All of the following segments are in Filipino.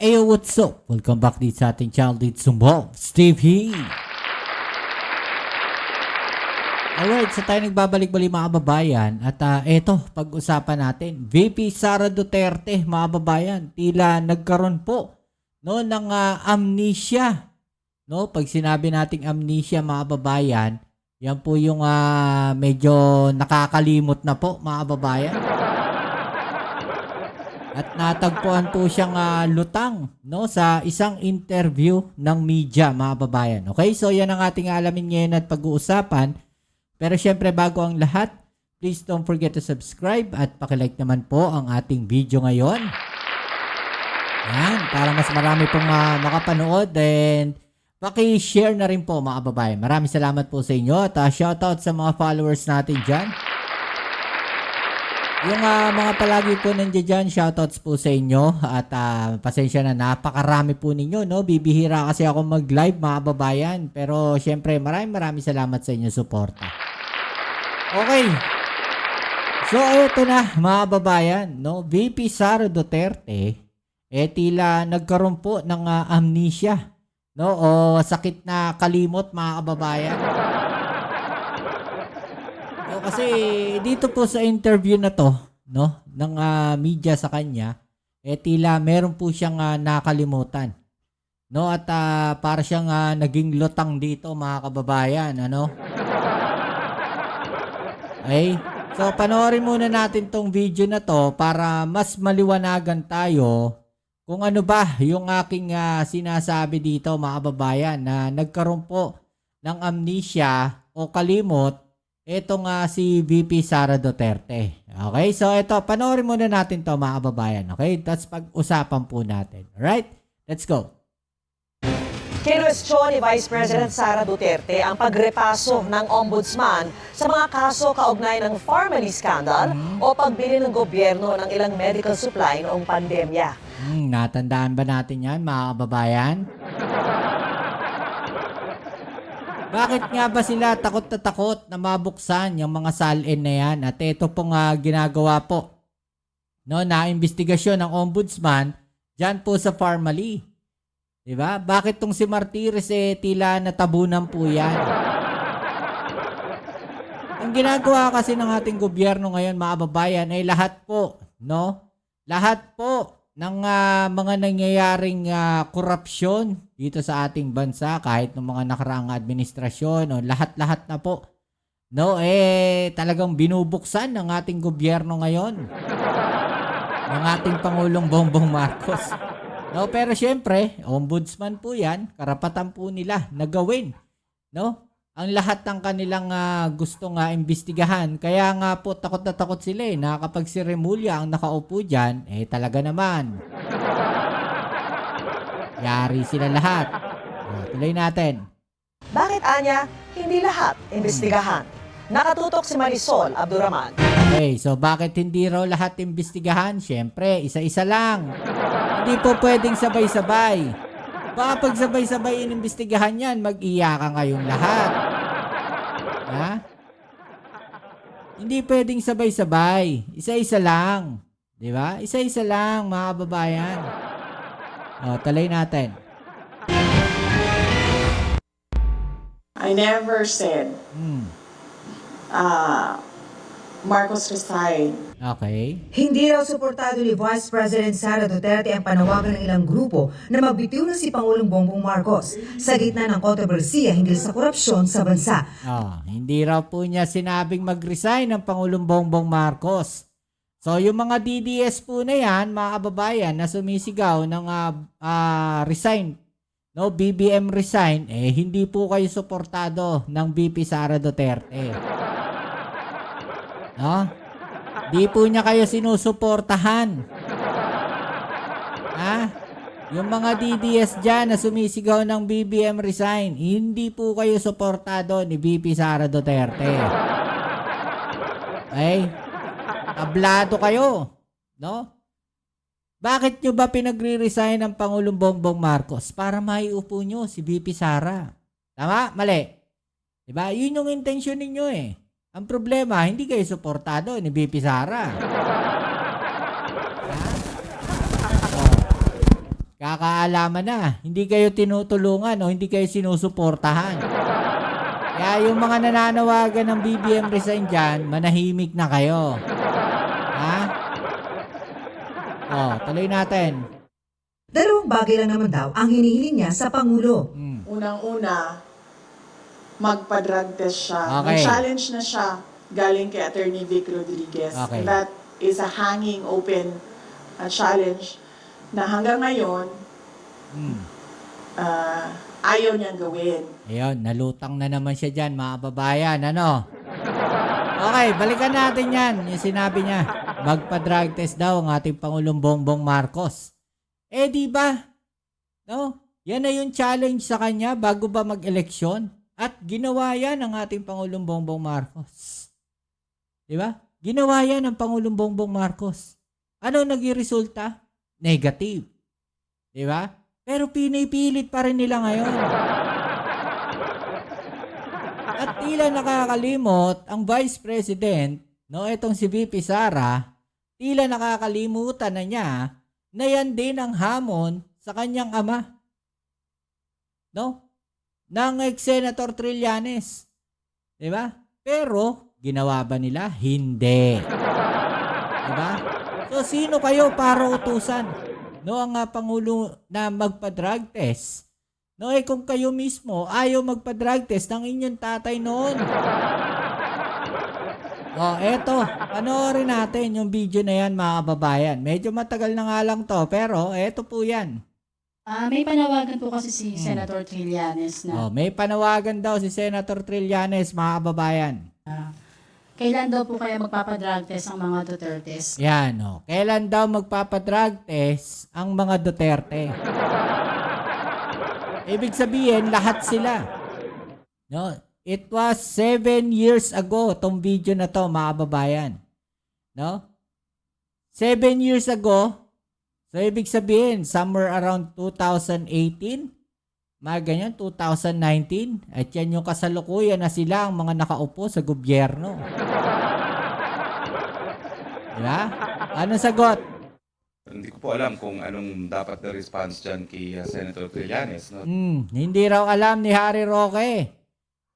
Ayo, what's up? Welcome back dito sa ating channel dito sa Steve He. Alright, so tayo nagbabalik-balik mga kababayan. At eto, pag-usapan natin. VP Sara Duterte, mga kababayan, tila nagkaroon po ng amnesia. No? Pag sinabi nating amnesia mga kababayan, yan po yung medyo nakakalimot na po mga kababayan. At natagpuan po siyang lutang sa isang interview ng media mga kababayan. Okay, so yan ang ating alamin ngayon at pag-uusapan. Pero syempre bago ang lahat, please don't forget to subscribe at pakilike naman po ang ating video ngayon. Yan, para mas marami pong makapanood and paki-share na rin po mga kababayan. Maraming salamat po sa inyo at shoutout sa mga followers natin dyan. Yung mga palagi po nandiyan dyan, shoutouts po sa inyo at pasensya na napakarami po ninyo, no? Bibihira kasi ako mag-live mga kababayan, pero syempre maraming salamat sa inyo suporta. Okay. So ito na mga kababayan, no? VP Sara Duterte tila nagkaroon po ng amnesia, no? O sakit na kalimot mga kababayan. Kasi dito po sa interview na to, no, ng media sa kanya, tila meron po siyang nakalimutan. No, at para siyang naging lutang dito mga kababayan, ano? Okay? So panoorin muna natin tong video na to para mas maliwanagan tayo kung ano ba yung aking sinasabi dito mga kababayan na nagkaroon po ng amnesia o kalimot ito nga si VP Sara Duterte. Okay, so ito, panoorin muna natin to mga kababayan. Okay, that's pag-usapan po natin. Alright, let's go. Kinuwestiyon ni Vice President Sara Duterte ang pagrepaso ng ombudsman sa mga kaso kaugnay ng pharmacy scandal o pagbili ng gobyerno ng ilang medical supply noong pandemya. Natandaan ba natin yan mga kababayan? Bakit nga ba sila takot na takot na mabuksan yung mga salin na yan? At ito pong ginagawa po na investigasyon ng ombudsman dyan po sa Pharmaly. Diba? Bakit tong si Martires tila natabunan po yan? Ang ginagawa kasi ng ating gobyerno ngayon mga kababayan ay lahat po, no? Lahat po ng mga nangyayaring korupsyon dito sa ating bansa, kahit ng mga nakaraang administrasyon o lahat-lahat na po, no, talagang binubuksan ng ating gobyerno ngayon ng ating Pangulong Bongbong Marcos. No, pero syempre, ombudsman po yan, karapatan po nila na gawin, no, ang lahat ng kanilang gustong imbestigahan. Kaya nga po takot na takot sila na kapag si Remulla ang nakaupo dyan, talaga naman yari sila lahat. Tuloy natin. Bakit anya, hindi lahat imbestigahan? Nakatutok si Marisol Abduraman. Okay, so bakit hindi raw lahat imbestigahan? Siyempre, isa-isa lang. Hindi po pwedeng sabay-sabay. Baka pag sabay-sabay inimbestigahan yan, mag-iyakan kayong lahat. Ha? Hindi pwedeng sabay-sabay. Isa-isa lang. Di ba? Isa-isa lang, mga kababayan. Talay natin. I never said Marcos resign. Okay. Hindi raw suportado ni Vice President Sara Duterte ang panawagan ng ilang grupo na magbitiw na si Pangulong Bongbong Marcos sa gitna ng kontrobersiya hinggil sa korupsyon sa bansa. Hindi raw po niya sinabing mag-resign ng Pangulong Bongbong Marcos. So yung mga DDS po na yan, mga kababayan, na sumisigaw ng resign, no, BBM resign, hindi po kayo suportado ng VP Sara Duterte. No? Di po niya kayo sinusuportahan. Ha? Yung mga DDS dyan na sumisigaw ng BBM resign, hindi po kayo suportado ni VP Sara Duterte. Okay? Tablado kayo. No? Bakit nyo ba pinagre-resign ng Pangulong Bongbong Marcos? Para maiupo nyo si VP Sara. Tama? Mali? Diba? Yun yung intensyon ninyo Ang problema, hindi kayo suportado ni VP Sara. kakaalaman na. Hindi kayo tinutulungan o hindi kayo sinusuportahan. Kaya yung mga nananawagan ng BBM resign dyan, manahimik na kayo. Ha? Tuloy natin. Dalawang bagay lang naman daw ang hinihiling niya sa Pangulo. Unang-una, magpa-drug test siya. Okay. Nag-challenge na siya galing kay Attorney Vic Rodriguez. Okay. That is a hanging open challenge na hanggang ngayon, ayaw niyang gawin. Ayun, nalutang na naman siya dyan, mga babayan. Ano? Okay, balikan natin yan. Yung sinabi niya, magpa-drug test daw ang ating Pangulong Bongbong Marcos. Di ba? No? Yan na yung challenge sa kanya bago ba mag-eleksyon. At ginawa yan ng ating Pangulong Bongbong Marcos. Di ba? Ginawa yan ng Pangulong Bongbong Marcos. Ano naging resulta? Negative. Di ba? Pero pinipilit pa rin nila ngayon. At tila nakakalimot ang Vice President, no, itong si VP Sara, tila nakakalimutan na niya na yan din ang hamon sa kanyang ama. No? Ng ex-Senator Trillanes. Diba? Pero, ginawa ba nila? Hindi. Diba? So, sino kayo para utusan? No, ang Pangulo na magpa-drug test. No, kung kayo mismo ayaw magpa-drug test ng inyong tatay noon. Eto, panoorin natin yung video na yan, mga kababayan. Medyo matagal na nga lang to, pero eto po yan. May panawagan po kasi si Senator Trillanes na May panawagan daw si Senator Trillanes, mga kababayan. kailan daw po kaya magpapadrug test ang mga Dutertes. Yan, kailan daw magpapadrug test ang mga Duterte? Ibig sabihin, lahat sila. No? It was 7 years ago, tong video na to, mga kababayan. No? 7 years ago, so ibig sabihin, somewhere around 2018, mga ganyan, 2019, at yan yung kasalukuyan na sila ang mga nakaupo sa gobyerno. Diba? Anong sagot? Hindi ko po alam kung anong dapat na response dyan kay Senator Trillanes. No? Hindi raw alam ni Harry Roque,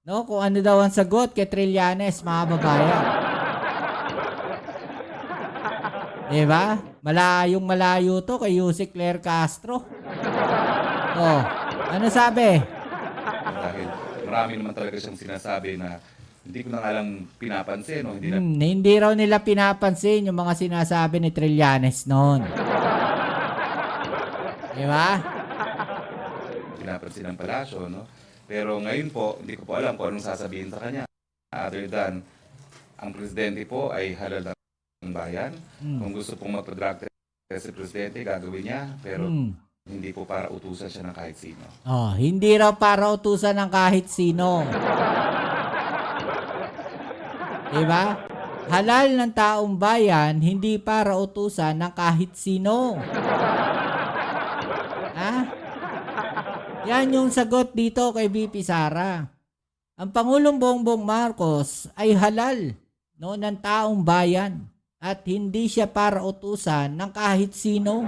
no, kung ano daw ang sagot kay Trillanes, mga babayan. Diba? Malayo to kay Yusek Claire Castro. Ano sabi? Dahil marami naman talaga siyang sinasabi na hindi ko na nga lang pinapansin. No? Hindi raw nila pinapansin yung mga sinasabi ni Trillanes noon. Diba? Pinapansin ng palasyo. No? Pero ngayon po, hindi ko po alam kung anong sasabihin sa kanya. Other than, ang presidente po ay halal ng bayan. Kung gusto pong magpa-drug test si presidente, gagawin niya. Pero hindi po para utusan siya ng kahit sino. Hindi raw para utusan ng kahit sino. Diba? Halal ng taong bayan, hindi para utusan ng kahit sino. Yan yung sagot dito kay VP Sara. Ang Pangulong Bongbong Marcos ay halal, no, ng taong bayan at hindi siya para utusan ng kahit sino.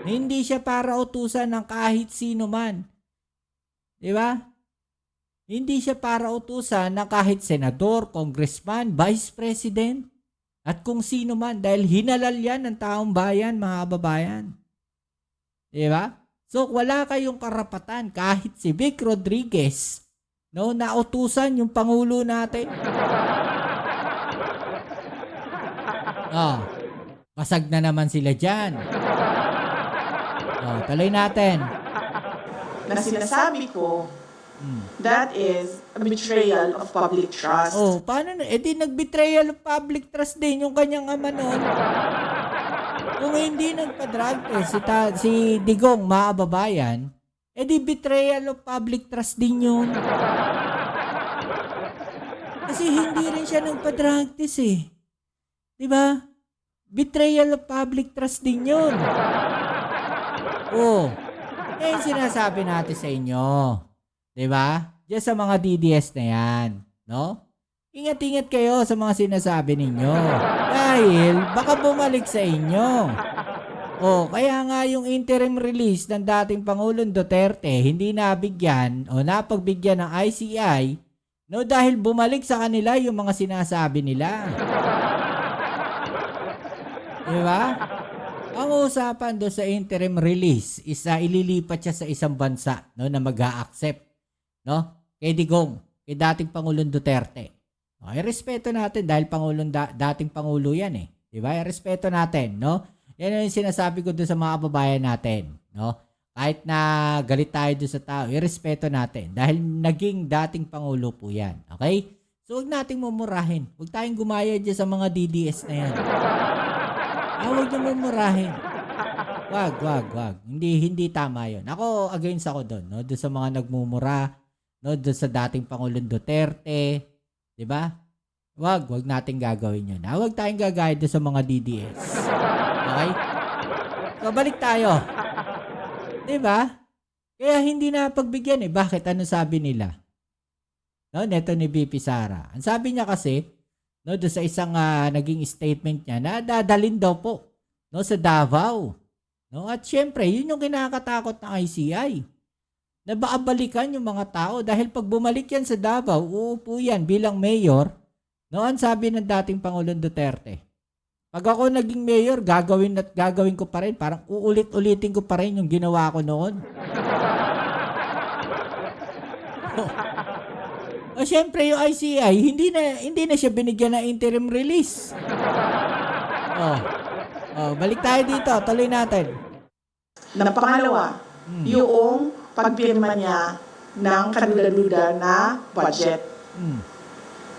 Hindi siya para utusan ng kahit sino man. Diba? Hindi siya para utusan ng kahit senador, congressman, vice president, at kung sino man dahil hinalal yan ng taong bayan, mga kababayan. Diba? So, wala kayong karapatan kahit si Vic Rodriguez, no, na utusan yung Pangulo natin. Basag na naman sila dyan. Tuloy natin. Na sinasabi ko, that is a betrayal of public trust. Paano na? Di nag-betrayal of public trust din yung kanyang ama noon. Kung hindi nagpa-drug test si Digong, mga kababayan, di betrayal of public trust din yun. Kasi hindi rin siya nagpa-drug test eh. Diba? Betrayal of public trust din yun. Sinasabi natin sa inyo. Diba? Diyan sa mga DDS na yan. No? ingat-ingat kayo sa mga sinasabi ninyo. Dahil baka bumalik sa inyo. Kaya nga yung interim release ng dating Pangulong Duterte hindi nabigyan o napagbigyan ng ICI, no, dahil bumalik sa kanila yung mga sinasabi nila. Diba? Ang usapan doon sa interim release is ililipat siya sa isang bansa, no, na mag-a-accept, no, kay Digong, kay dating Pangulong Duterte. Okay, respeto natin dahil dating Pangulo yan eh. Diba? Respeto natin, no? Yan yung sinasabi ko doon sa mga kababayan natin, no? Kahit na galit tayo doon sa tao, irespeto natin dahil naging dating Pangulo po yan. Okay? So, huwag nating mumurahin. Huwag tayong gumaya dyan sa mga DDS na yan. Huwag nyo mumurahin. Wag. Hindi tama yun. Ako, against ako doon, no? Doon sa mga nagmumura, no? Doon sa dating Pangulong Duterte, diba? Wag nating gagawin yun. Huwag tayong gagaya doon sa mga DDS. Okay? So, balik tayo. Diba? Kaya hindi na pagbigyan eh. Bakit? Ano sabi nila? No, neto ni VP Sara. Ang sabi niya kasi, no, doon sa isang naging statement niya na dadalin daw po, no, sa Davao. No, at syempre, yun yung kinakatakot ng ICI. Na baka balikan yung mga tao dahil pag bumalik yan sa Davao, uupo yan bilang mayor. No, ang sabi ng dating Pangulong Duterte. Pag ako naging mayor, gagawin ko pa rin. Parang uulit-ulitin ko pa rin yung ginawa ko noon. Syempre yung ICI, hindi na siya binigyan ng interim release. Balik tayo dito, tuloy natin. Na pangalawa, yung pagpirma niya ng kaduda-duda na budget.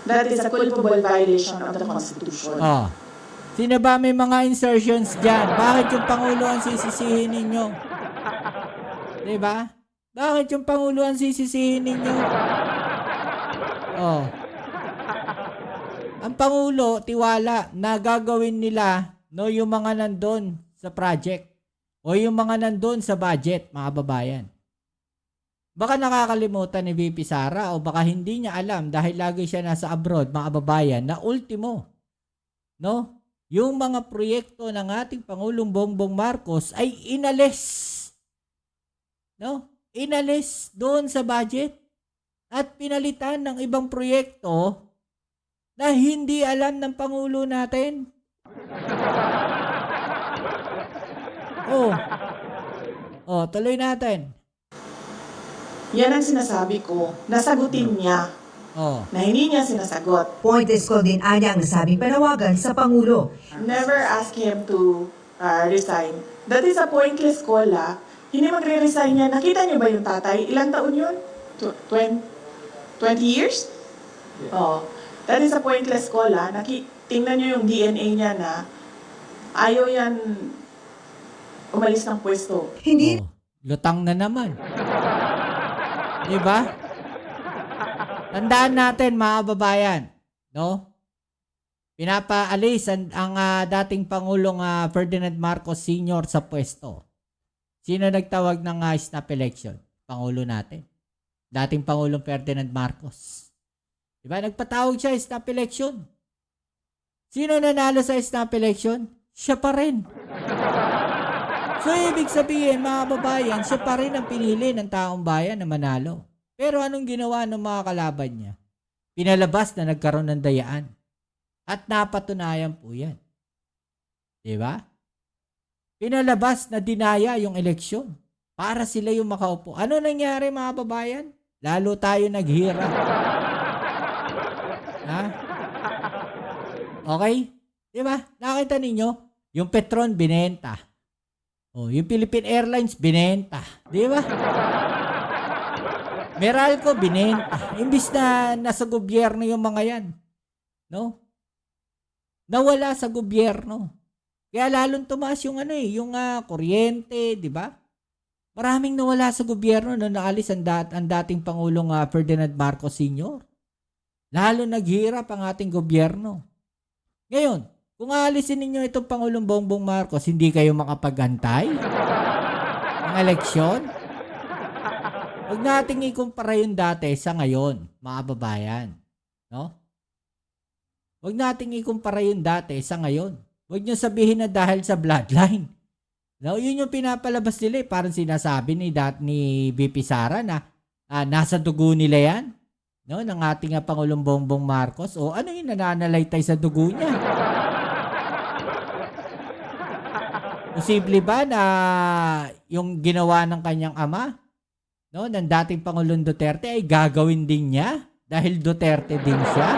That is a culpable violation of the Constitution. Sino ba may mga insertions dyan? Bakit yung Pangulo ang sisisihin ninyo? Diba? Bakit yung Pangulo ang sisisihin ninyo? Ang Pangulo, tiwala na gagawin nila, no, yung mga nandun sa project o yung mga nandun sa budget, mga babayan. Baka nakakalimutan ni VP Sara o baka hindi niya alam dahil lagi siya nasa abroad, mga babayan, na ultimo, no, yung mga proyekto ng ating Pangulong Bongbong Marcos ay inalis. No? Inalis doon sa budget at pinalitan ng ibang proyekto na hindi alam ng Pangulo natin. Tuloy natin. Yan ang sinasabi ko, nasagutin niya na hindi niya sinasagot. Point is called din anya ang nasabing panawagan sa Pangulo. Never ask him to resign. That is a pointless call, Hindi magre-resign niya. Nakita niyo ba yung tatay? Ilang taon yun? 20 years? That is a pointless call, Tingnan niyo yung DNA niya na ayaw yan umalis ng pwesto. Hindi Lutang na naman. Diba? Tandaan natin, mga babayan, no? Pinapaalis ang dating Pangulong Ferdinand Marcos Sr. sa pwesto. Sino nagtawag ng snap election? Pangulo natin. Dating Pangulong Ferdinand Marcos. Diba? Nagpatawag siya snap election. Sino nanalo sa snap election? Siya pa rin. So, ibig sabihin, mga babayan, siya pa rin ang pinili ng taong bayan na manalo. Pero anong ginawa ng mga kalaban niya? Pinalabas na nagkaroon ng dayaan. At napatunayan po yan. Diba? Pinalabas na dinaya yung eleksyon para sila yung makaupo. Ano nangyari, mga babayan? Lalo tayo naghirap. Okay? Diba? Nakita ninyo? Yung Petron binenta. Yung Philippine Airlines binenta. Diba? Meralco binenta. Imbis na nasa gobyerno yung mga yan. No? Nawala sa gobyerno. Kaya lalong tumaas yung yung kuryente, di ba? Maraming nawala sa gobyerno nung naalis ang dating Pangulong Ferdinand Marcos Sr. Lalo naghirap ang ating gobyerno. Ngayon, kung aalisin ninyo itong Pangulong Bongbong Marcos, hindi kayo makapagantay ng eleksyon? Huwag nating ikumpara yung dati sa ngayon, mga babayan. No? Huwag nating ikumpara yung dati sa ngayon. Huwag nyo sabihin na dahil sa bloodline. No, yun yung pinapalabas nila eh. Parang sinasabi ni VP Sara na nasa dugo nila yan. No, ng ating Pangulong Bongbong Marcos. O ano yung nananalaytay sa dugo niya? Posible ba na yung ginawa ng kanyang ama, no, ng dating Pangulong Duterte ay gagawin din niya dahil Duterte din siya?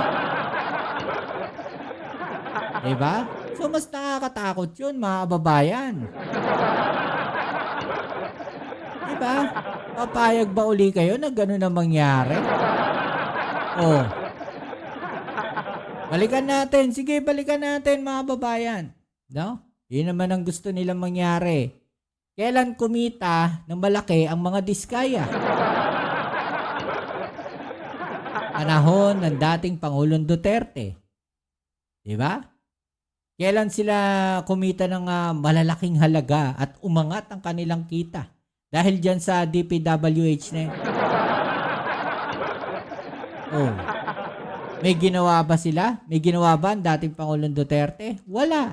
Diba? So mas nakakatakot yun, mga kababayan. Diba? Papayag ba uli kayo na gano'n na mangyari? Oh. Balikan natin. Sige, balikan natin, mga kababayan. No? Yun naman ang gusto nilang mangyari. Kailan kumita ng malaki ang mga diskaya? Panahon ng dating Pangulong Duterte. Diba? Kailan sila kumita ng malalaking halaga at umangat ang kanilang kita? Dahil dyan sa DPWH na yun. Oh. May ginawa ba sila? May ginawa ba ang dating Pangulong Duterte? Wala.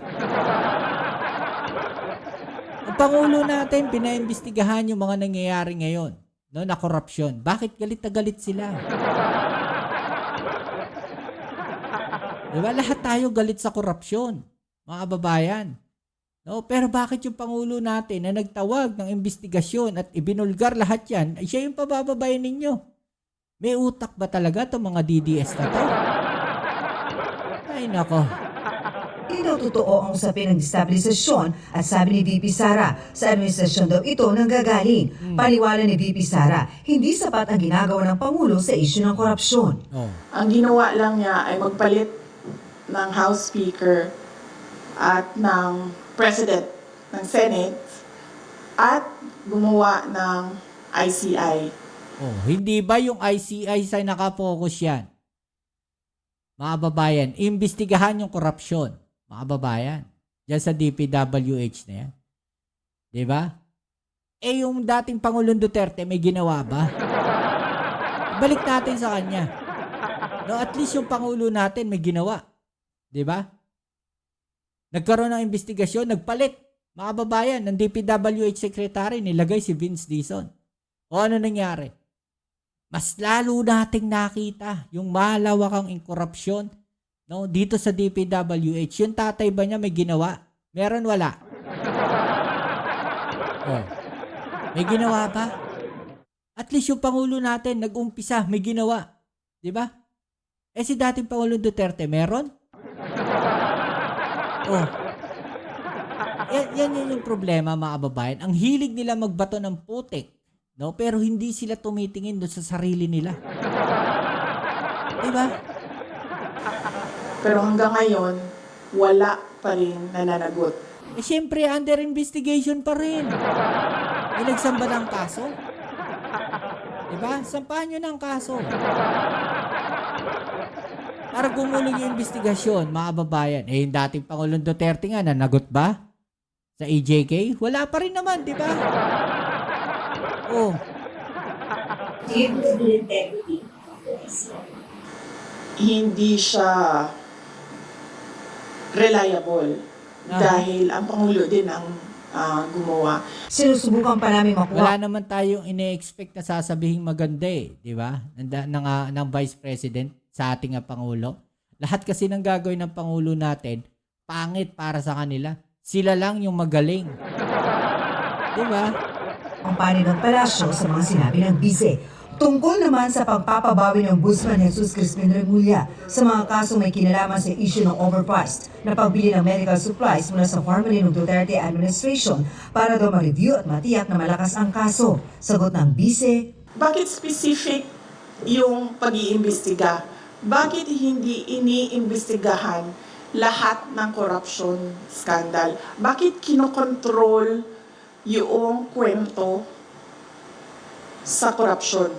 Ang Pangulo natin, pinaimbestigahan yung mga nangyayari ngayon, no, na korupsyon. Bakit galit na galit sila? Diba? Lahat tayo galit sa korupsyon, mga kababayan. No, pero bakit yung Pangulo natin na nagtawag ng investigasyon at ibinulgar lahat yan, ay siya yung pabababayan ninyo? May utak ba talaga itong mga DDS na to? Ay nako. Hindi daw totoo ang usapin ng destabilisasyon at sabi ni VP Sara, sa administrasyon daw ito nanggagaling. Paniwala ni VP Sara, hindi sapat ang ginagawa ng Pangulo sa isyu ng korupsyon. Oh. Ang ginawa lang niya ay magpalit ng House Speaker at ng President ng Senate at gumawa ng ICI. Oh, hindi ba yung ICI sa nakapokus yan? Mga babayan, imbestigahan yung korupsyon. Mga babayan, dyan sa DPWH na yan. Diba? Eh yung dating Pangulong Duterte, may ginawa ba? Balik natin sa kanya. No, at least yung Pangulo natin may ginawa. Diba? Nagkaroon ng investigasyon, nagpalit. Mga babayan, ng DPWH Secretary, nilagay si Vince Dizon. O ano nangyari? Mas lalo nating nakita yung malawakang korupsyon, no, dito sa DPWH. Yung tatay ba niya may ginawa? Meron, wala? Oh. May ginawa ba? At least yung Pangulo natin nag-umpisa, may ginawa. Di ba? Eh si dating Pangulong Duterte, meron? Oh. Yan yung problema, mga kababayan. Ang hilig nila magbato ng putik, no? Pero hindi sila tumitingin doon sa sarili nila. Diba? Pero hanggang ngayon, wala pa rin nananagot. Eh syempre, under investigation pa rin. Eh nagsamba ng kaso. Diba? Sampahan nyo ng kaso. Para gumulong yung investigasyon, mga kababayan. Eh yung dating Pangulong Duterte nga, nanagot ba? Sa EJK? Wala pa rin naman, diba? Oh. Hindi siya reliable dahil ang Pangulo din ang gumawa. Sinusubukan pa namin Wala makuha naman tayong ine-expect na sasabihin maganda eh, di ba? Ng Vice President sa ating Pangulo. Lahat kasi ng gagawin ng Pangulo natin, pangit para sa kanila. Sila lang yung magaling. Di ba? ang panig ng palasyo sa mga sinabi ng bise. Tungkol naman sa pagpapabawi ng Ombudsman Jesus Crispin Remulla sa mga kasong may kinalaman sa issue ng overpriced na pagbili ng medical supplies mula sa formerly ng Duterte administration para daw ma-review at matiyak na malakas ang kaso. Sagot ng bise, Bakit specific yung pag-iimbestiga? Bakit hindi iniimbestigahan lahat ng corruption scandal? Bakit kinokontrol yung kwento sa corruption?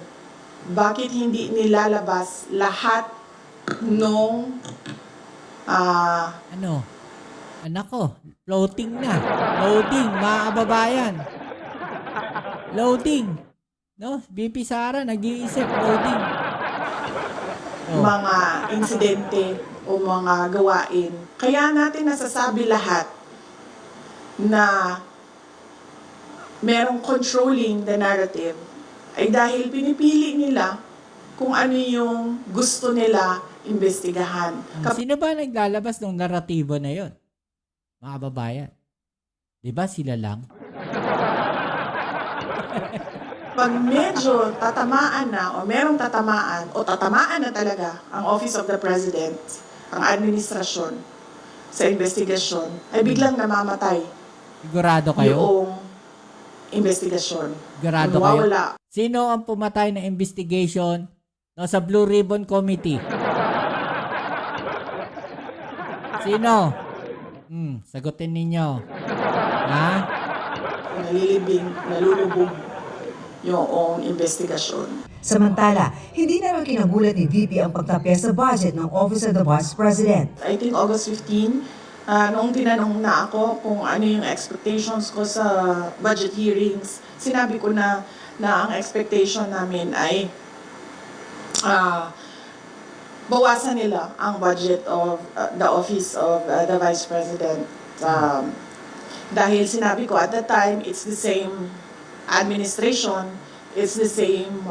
Bakit hindi nilalabas lahat nung Ano? Anak ko, floating na. Loading, mga kababayan. Loading. No? BP Sara, nag-iisip, loading. mga insidente o mga gawain. Kaya natin nasasabi lahat na merong controlling the narrative ay dahil pinipili nila kung ano yung gusto nila imbestigahan. Sino ba naglalabas ng naratibo na yon? Mga babayan. Di ba sila lang? Pag medyo tatamaan na o merong tatamaan o tatamaan na talaga ang Office of the President, ang administrasyon sa investigasyon, ay biglang namamatay Sigurado kayo? yung investigasyon. Sigurado kayo? Nawawala. Sino ang pumatay na investigation no, sa Blue Ribbon Committee? Sino? Sagutin ninyo. Ha? Nalilibing, nalulubog yung investigasyon. Samantala, hindi naman kinagulat ni VP ang pagtapya sa budget ng Office of the Vice President. I think August 15, noong tinanong na ako kung ano yung expectations ko sa budget hearings, sinabi ko na ang expectation namin ay bawasan nila ang budget of the Office of the Vice President. Dahil sinabi ko at that time, it's the same administration, it's the same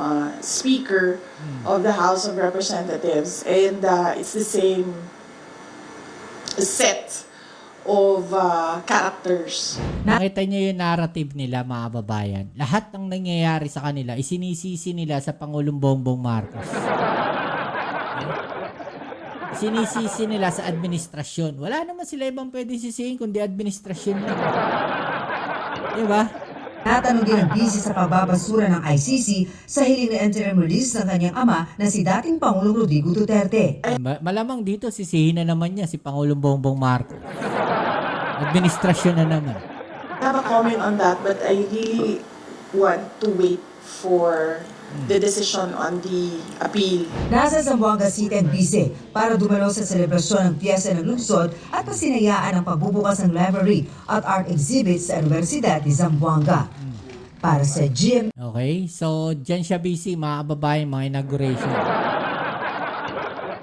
Speaker of the House of Representatives, and it's the same set of characters. Nakita niyo yung narrative nila, mga babayan. Lahat ng nangyayari sa kanila, isinisisi nila sa Pangulong Bongbong Marcos. Sinisisi nila sa administrasyon. Wala naman sila ibang pwede sisihin kundi administrasyon lang. Diba? Natanong din ang busy sa pagbabasura ng ICC sa hiling na interim release ng kanyang ama na si dating Pangulong Rodrigo Duterte. Malamang dito sisihin na naman niya si Pangulong Bongbong Marcos. Administrasyon na naman. I have a comment on that, but I really want to wait for the decision on the appeal. Nasa Zamboanga City ang busy para dumalo sa selebrasyon ng Piyesta ng Lungsod at pasinayaan ang pagbubukas ng library at art exhibits sa Universidad de Zamboanga. Para sa GM Okay? So, dyan siya busy, mga kababayan, mga inauguration.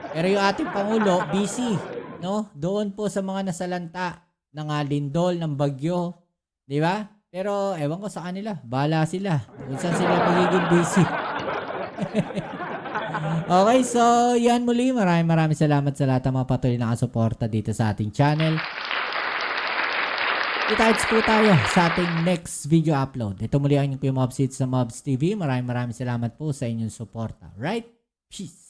Pero yung ating Pangulo, busy. No? Doon po sa mga nasalanta ng lindol, ng bagyo. Di ba? Pero, ewan ko sa kanila. Bahala sila. Kung saan sila magiging busy. Okay, so, yan muli. Maraming salamat sa lahat ng mga patuloy na kasuporta dito sa ating channel. Kita-kits po tayo sa ating next video upload. Ito muli ang inyong Kuya Mobs sa Mobs TV. Maraming salamat po sa inyong suporta. Right? Peace!